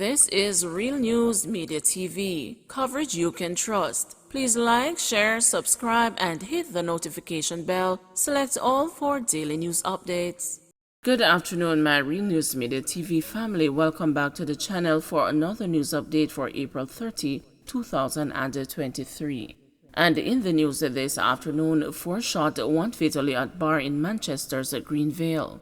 This is Real News Media TV, coverage you can trust. Please like, share, subscribe, and hit the notification bell. Select all for daily news updates. Good afternoon, my Real News Media TV family. Welcome back to the channel for another news update for April 30, 2023. And in the news this afternoon, 4 shot, 1 fatally at bar in Manchester's Greenvale.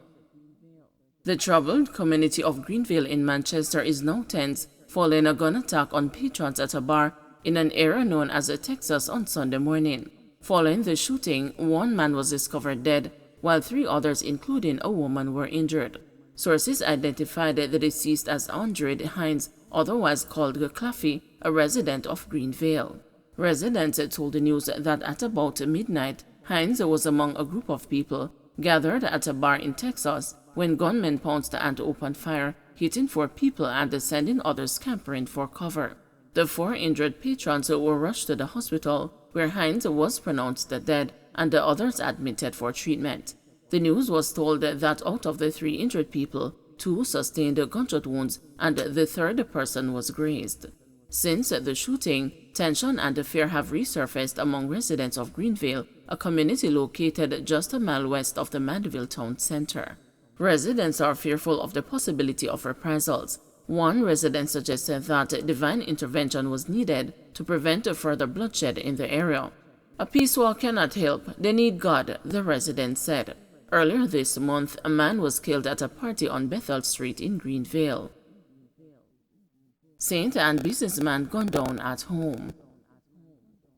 The troubled community of Greenvale in Manchester is now tense following a gun attack on patrons at a bar in an area known as Texas on Sunday morning. Following the shooting, 1 man was discovered dead, while 3 others, including a woman, were injured. Sources identified the deceased as Andre Hines, otherwise called Claffey, a resident of Greenvale. Residents told the news that at about midnight, Hines was among a group of people gathered at a bar in Texas when gunmen pounced and opened fire, hitting 4 people and sending others scampering for cover. The 4 injured patrons were rushed to the hospital, where Hines was pronounced dead and the others admitted for treatment. The news was told that out of the 3 injured people, 2 sustained gunshot wounds and the 3rd person was grazed. Since the shooting, tension and fear have resurfaced among residents of Greenvale, a community located just a mile west of the Mandeville town center. Residents are fearful of the possibility of reprisals. One resident suggested that divine intervention was needed to prevent further bloodshed in the area. "A peace war cannot help. They need God," the resident said. Earlier this month, a man was killed at a party on Bethel Street in Greenvale. St. Anne businessman gunned down at home.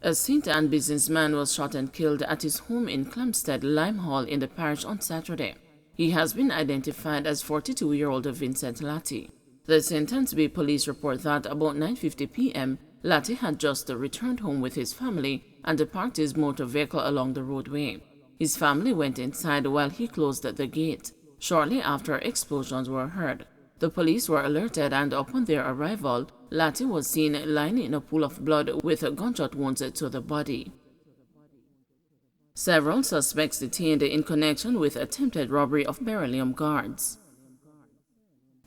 A St. Anne businessman was shot and killed at his home in Clemstead Lime Hall in the parish on Saturday. He has been identified as 42-year-old Vincent Latty. The St. Anne's Bay police report that about 9:50 p.m., Latty had just returned home with his family and parked his motor vehicle along the roadway. His family went inside while he closed the gate. Shortly after, explosions were heard. The police were alerted, and upon their arrival, Latty was seen lying in a pool of blood with gunshot wounds to the body. Several suspects detained in connection with attempted robbery of Beryllium guards.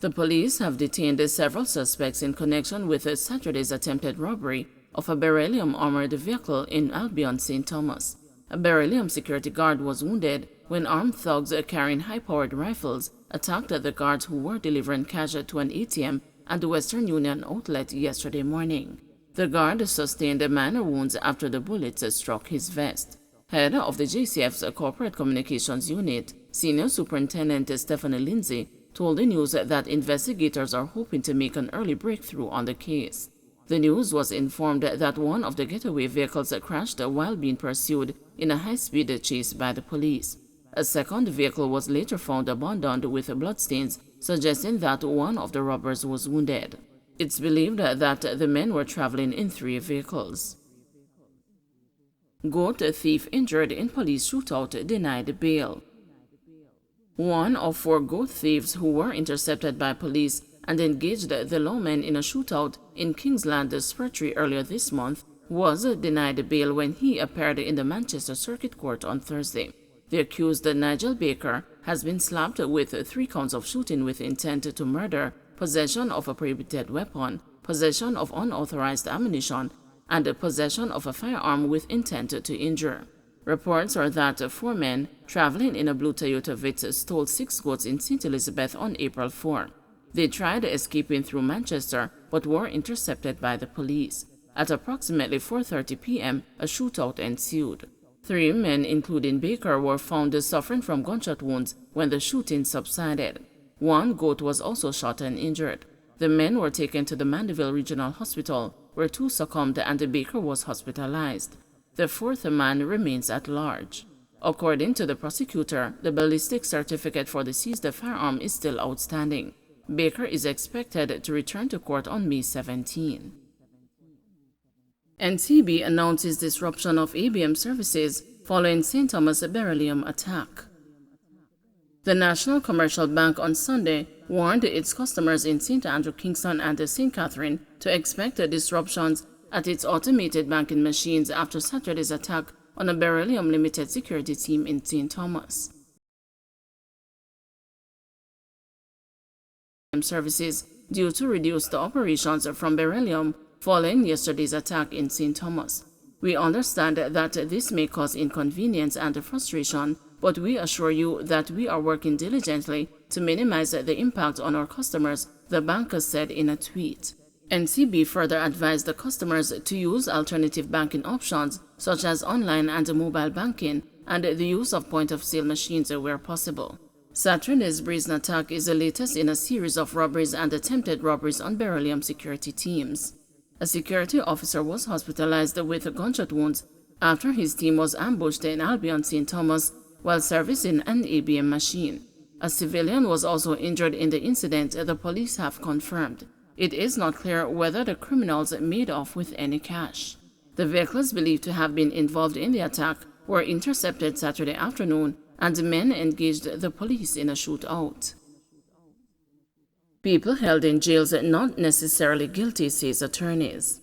The police have detained several suspects in connection with Saturday's attempted robbery of a Beryllium armored vehicle in Albion, St. Thomas. A Beryllium security guard was wounded when armed thugs carrying high-powered rifles attacked the guards who were delivering cash to an ATM at the Western Union outlet yesterday morning. The guard sustained minor wounds after the bullets struck his vest. Head of the JCF's Corporate Communications Unit, Senior Superintendent Stephanie Lindsay, told the news that investigators are hoping to make an early breakthrough on the case. The news was informed that one of the getaway vehicles crashed while being pursued in a high-speed chase by the police. A second vehicle was later found abandoned with bloodstains, suggesting that one of the robbers was wounded. It's believed that the men were traveling in 3 vehicles. Goat thief injured in police shootout denied bail. 1 of 4 goat thieves who were intercepted by police and engaged the lawmen in a shootout in Kingsland Spurtree earlier this month was denied bail when he appeared in the Manchester Circuit Court on Thursday. The accused, Nigel Baker, has been slapped with 3 counts of shooting with intent to murder, possession of a prohibited weapon, possession of unauthorized ammunition, and possession of a firearm with intent to injure. Reports are that 4 men traveling in a blue Toyota Vitz stole 6 goats in St. Elizabeth on April 4. They tried escaping through Manchester but were intercepted by the police. At approximately 4:30 p.m., a shootout ensued. 3 men, including Baker, were found suffering from gunshot wounds when the shooting subsided. 1 goat was also shot and injured. The men were taken to the Mandeville Regional Hospital, where 2 succumbed and Baker was hospitalized. The 4th man remains at large. According to the prosecutor, the ballistic certificate for the seized firearm is still outstanding. Baker is expected to return to court on May 17. NTB announces disruption of ABM services following St. Thomas Beryllium attack. The National Commercial Bank on Sunday warned its customers in St. Andrew, Kingston, and St. Catherine to expect disruptions at its automated banking machines after Saturday's attack on a Beryllium Limited security team in St. Thomas. Services due to reduced operations from beryllium following yesterday's attack in St. Thomas. We understand that this may cause inconvenience and frustration, but we assure you that we are working diligently to minimize the impact on our customers, the banker said in a tweet. NCB further advised the customers to use alternative banking options such as online and mobile banking and the use of point-of-sale machines where possible. Saturday's brazen attack is the latest in a series of robberies and attempted robberies on beryllium security teams. A security officer was hospitalized with gunshot wounds after his team was ambushed in Albion, St. Thomas, while servicing an ABM machine. A civilian was also injured in the incident, the police have confirmed. It is not clear whether the criminals made off with any cash. The vehicles believed to have been involved in the attack were intercepted Saturday afternoon, and men engaged the police in a shootout. People held in jails not necessarily guilty, says attorneys.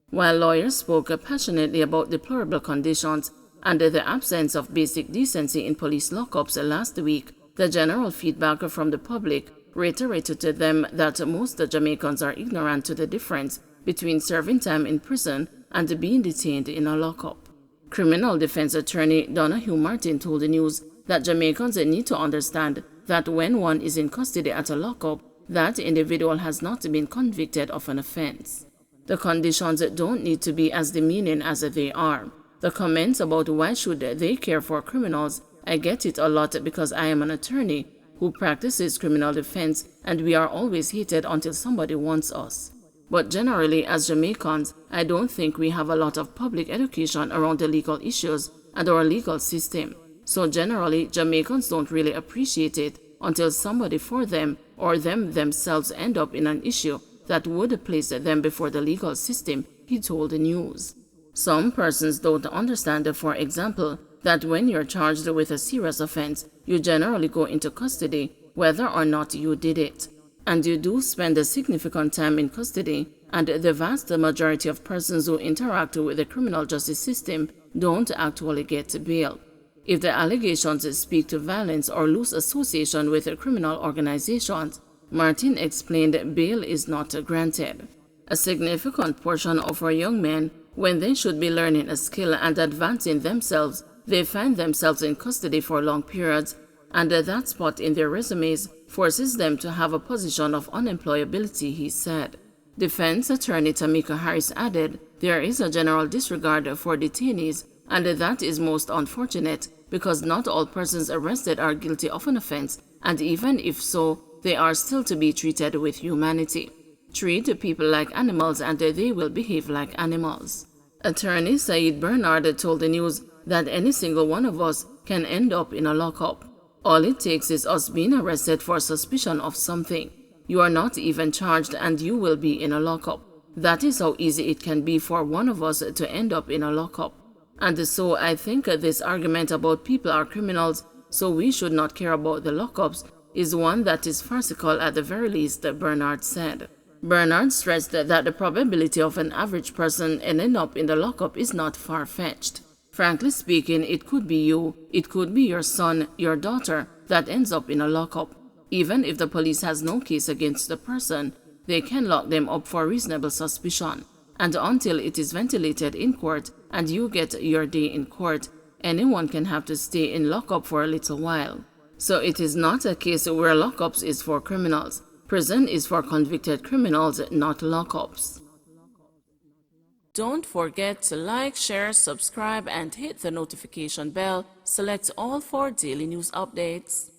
While lawyers spoke passionately about deplorable conditions and the absence of basic decency in police lockups last week, the general feedback from the public reiterated to them that most Jamaicans are ignorant to the difference between serving time in prison and being detained in a lockup. Criminal defense attorney Donahue Martin told the news that Jamaicans need to understand that when one is in custody at a lockup, that individual has not been convicted of an offense. The conditions don't need to be as demeaning as they are. The comments about why should they care for criminals, I get it a lot because I am an attorney who practices criminal defense and we are always hated until somebody wants us. But generally, as Jamaicans, I don't think we have a lot of public education around the legal issues and our legal system. So generally, Jamaicans don't really appreciate it until somebody for them or them themselves end up in an issue that would place them before the legal system, he told the news. Some persons don't understand, for example, that when you're charged with a serious offense, you generally go into custody whether or not you did it. And you do spend a significant time in custody, and the vast majority of persons who interact with the criminal justice system don't actually get bail. If the allegations speak to violence or loose association with criminal organizations, Martin explained bail is not granted. A significant portion of our young men, when they should be learning a skill and advancing themselves, they find themselves in custody for long periods, and that spot in their resumes forces them to have a position of unemployability, he said. Defense attorney Tamika Harris added, there is a general disregard for detainees, and that is most unfortunate because not all persons arrested are guilty of an offense, and even if so, they are still to be treated with humanity. Treat people like animals and they will behave like animals. Attorney Saeed Bernard told the news that any single one of us can end up in a lockup. All it takes is us being arrested for suspicion of something. You are not even charged and you will be in a lockup. That is how easy it can be for one of us to end up in a lockup. And so I think this argument about people are criminals, so we should not care about the lockups, is one that is farcical at the very least, Bernard said. Bernard stressed that the probability of an average person ending up in the lockup is not far-fetched. Frankly speaking, it could be you, it could be your son, your daughter, that ends up in a lockup. Even if the police has no case against the person, they can lock them up for reasonable suspicion. And until it is ventilated in court and you get your day in court, anyone can have to stay in lockup for a little while. So it is not a case where lockups is for criminals. Prison is for convicted criminals, not lockups. Don't forget to like, share, subscribe, and hit the notification bell. Select all for daily news updates.